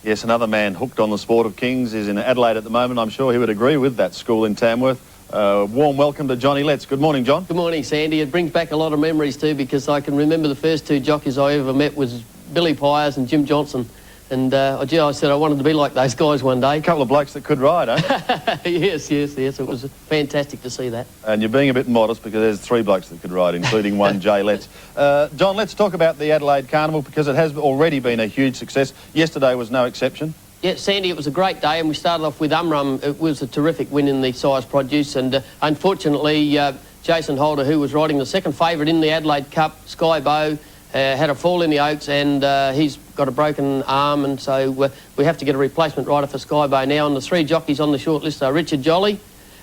Yes, another man hooked on the sport of kings is in Adelaide at the moment. I'm sure he would agree with that school in Tamworth. Warm welcome to Johnny Letts. Good morning, John. Good morning, Sandy. It brings back a lot of memories too, because I can remember the first two jockeys I ever met was Billy Pyers and Jim Johnson. And I said I wanted to be like those guys one day. A couple of blokes that could ride, eh? Yes. It was fantastic to see that. And you're being a bit modest because there's three blokes that could ride, including one Jay Letts. John, let's talk about the Adelaide Carnival because it has already been a huge success. Yesterday was no exception. Yeah, Sandy, it was a great day, and we started off with Umrum. It was a terrific win in the size produce, and unfortunately, Jason Holder, who was riding the second favourite in the Adelaide Cup, Sky Bow, had a fall in the Oaks, and he's got a broken arm, and so we have to get a replacement rider for Sky Bow now. And the three jockeys on the short list are Richard Jolly,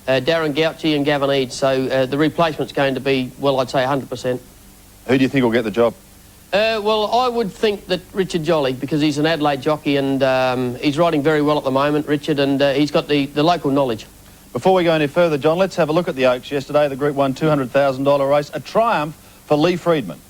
Darren Gauci and Gavin Eads. So the replacement's going to be, well, I'd say 100%. Who do you think will get the job? Well, I would think that Richard Jolly, because he's an Adelaide jockey, and he's riding very well at the moment, Richard, and he's got the local knowledge. Before we go any further, John, let's have a look at the Oaks yesterday. The Group 1 $200,000 race, a triumph for Lee Friedman.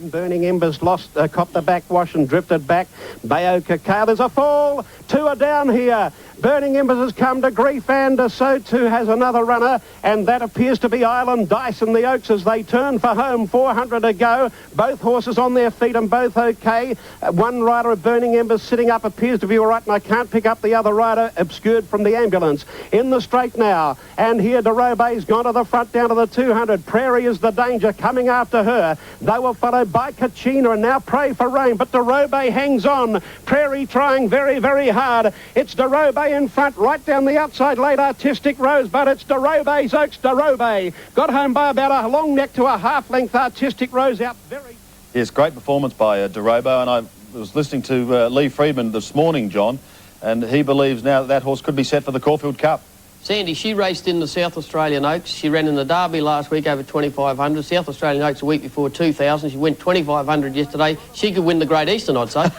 Burning Embers copped the backwash and drifted back. Bayo Cacao, there's a fall. Two are down here. Burning Embers has come to grief, and so too has another runner, and that appears to be Island Dice and the Oaks as they turn for home. 400 to go. Both horses on their feet and both okay. One rider of Burning Embers sitting up appears to be all right, and I can't pick up the other rider, obscured from the ambulance. In the straight now, and here Derobe's gone to the front down to the 200. Prairie is the danger coming after her. They were followed by Kachina and now Pray for Rain, but Derobe hangs on. Prairie trying very, very hard. It's Derobe in front, right down the outside, late Artistic Rose, but it's Derobe's Oaks. Derobe got home by about a long neck to a half-length. Artistic Rose out very... Yes, great performance by Derobe, and I was listening to Lee Friedman this morning, John, and he believes now that horse could be set for the Caulfield Cup. Sandy, she raced in the South Australian Oaks. She ran in the Derby last week over 2,500. South Australian Oaks a week before 2,000. She went 2,500 yesterday. She could win the Great Eastern, I'd say.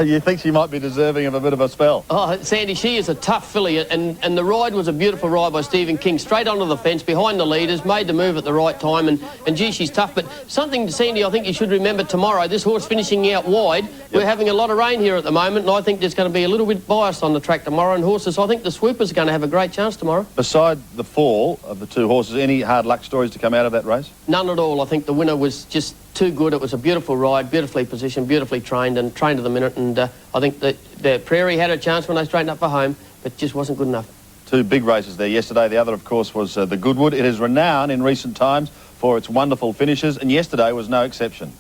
You think she might be deserving of a bit of a spell? Oh, Sandy, she is a tough filly, and the ride was a beautiful ride by Stephen King. Straight onto the fence, behind the leaders, made the move at the right time, and gee, she's tough. But something, Sandy, I think you should remember tomorrow, this horse finishing out wide. Yep. We're having a lot of rain here at the moment, and I think there's going to be a little bit biased on the track tomorrow, and horses, I think the Swoopers are going to have a great chance tomorrow. Beside the fall of the two horses, any hard luck stories to come out of that race? None at all. I think the winner was just too good. It was a beautiful ride, beautifully positioned, beautifully trained, and trained to the minute. And I think that the Prairie had a chance when they straightened up for home, but just wasn't good enough. Two big races there yesterday. The other, of course, was the Goodwood. It is renowned in recent times for its wonderful finishes, and yesterday was no exception.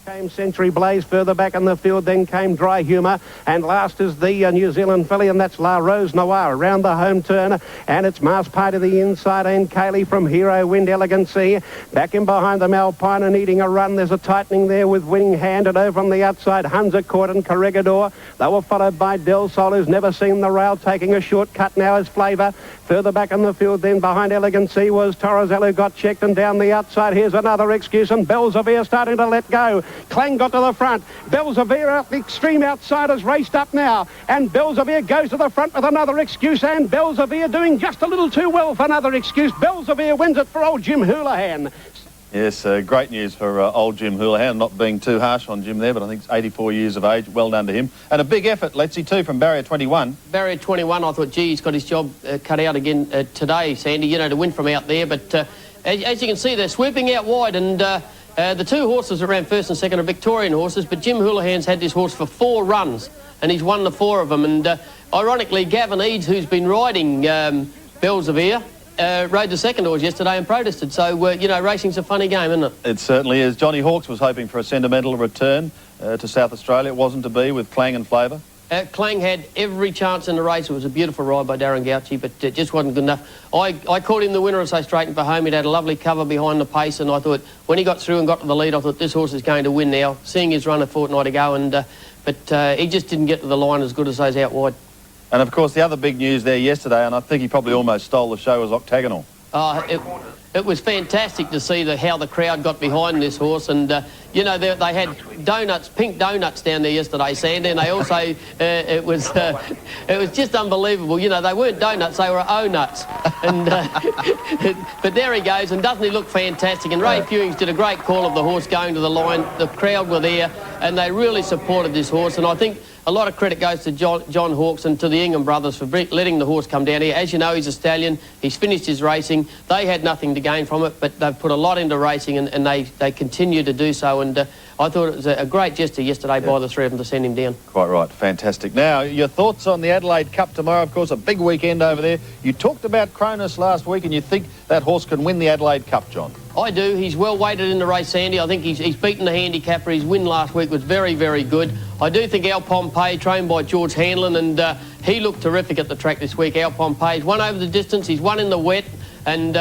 Came Century Blaze further back in the field, then came Dry Humour, and last is the New Zealand filly, and that's La Rose Noire around the home turn, and it's Mars Pie to the inside, and Kaylee from Hero Wind Elegancy. Back in behind them, Alpine and eating a run. There's a tightening there with Winning Hand, and over on the outside, Hunza Court and Corregidor. They were followed by Del Sol, who's never seen the rail, taking a shortcut now as Flavour. Further back in the field, then behind Elegancy was Torrizello, who got checked, and down the outside, here's another excuse, and Bellzevir starting to let go. Clang got to the front. Bellzevir out the extreme outside has raced up now, and Bellzevir goes to the front with another excuse, and Bellzevir doing just a little too well for another excuse. Bellzevir wins it for old Jim Houlihan. Yes, great news for old Jim Houlihan. Not being too harsh on Jim there, but I think it's 84 years of age. Well done to him. And a big effort, Letsy, too, from Barrier 21. Barrier 21, I thought, gee, he's got his job cut out again today, Sandy, you know, to win from out there. But as you can see, they're swooping out wide, and the two horses that ran first and second are Victorian horses, but Jim Houlihan's had this horse for 4 runs, and he's won the 4 of them. And ironically, Gavin Eads, who's been riding Bellzevir, rode the second horse yesterday and protested. So, you know, racing's a funny game, isn't it? It certainly is. Johnny Hawkes was hoping for a sentimental return to South Australia. It wasn't to be with Clang and Flavour. Clang had every chance in the race. It was a beautiful ride by Darren Gauci, but it just wasn't good enough. I called him the winner as they straightened for home. He'd had a lovely cover behind the pace, and I thought when he got through and got to the lead, I thought this horse is going to win now, seeing his run a fortnight ago, and but he just didn't get to the line as good as those out wide. And, of course, the other big news there yesterday, and I think he probably almost stole the show, was Octagonal. It was fantastic to see how the crowd got behind this horse, and you know, they had donuts, pink donuts down there yesterday, Sandy, and they also, it was just unbelievable. You know, they weren't donuts, they were O-nuts. And, but there he goes, and doesn't he look fantastic? And Ray Fewings did a great call of the horse going to the line. The crowd were there, and they really supported this horse, and I think a lot of credit goes to John Hawkes and to the Ingham brothers for letting the horse come down here. As you know, he's a stallion. He's finished his racing. They had nothing to gain from it, but they've put a lot into racing, and they continue to do so. And I thought it was a great gesture yesterday by the three of them to send him down. Quite right. Fantastic. Now, your thoughts on the Adelaide Cup tomorrow? Of course, a big weekend over there. You talked about Cronus last week, and you think that horse can win the Adelaide Cup, John? I do. He's well weighted in the race, Sandy. I think he's beaten the handicapper. His win last week was very, very good. I do think Al Pompey, trained by George Hanlon, and he looked terrific at the track this week. Al Pompey's won over the distance. He's won in the wet, and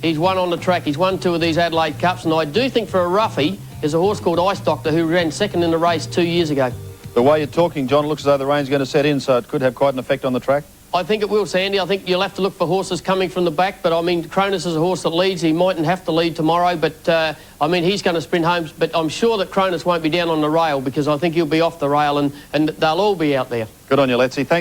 he's won on the track. He's won 2 of these Adelaide Cups, and I do think for a roughie, there's a horse called Ice Doctor who ran second in the race 2 years ago. The way you're talking, John, looks as though the rain's going to set in, so it could have quite an effect on the track. I think it will, Sandy. I think you'll have to look for horses coming from the back, but I mean, Cronus is a horse that leads. He mightn't have to lead tomorrow, but I mean, he's going to sprint home. But I'm sure that Cronus won't be down on the rail, because I think he'll be off the rail, and they'll all be out there. Good on you, Letzy. Thanks.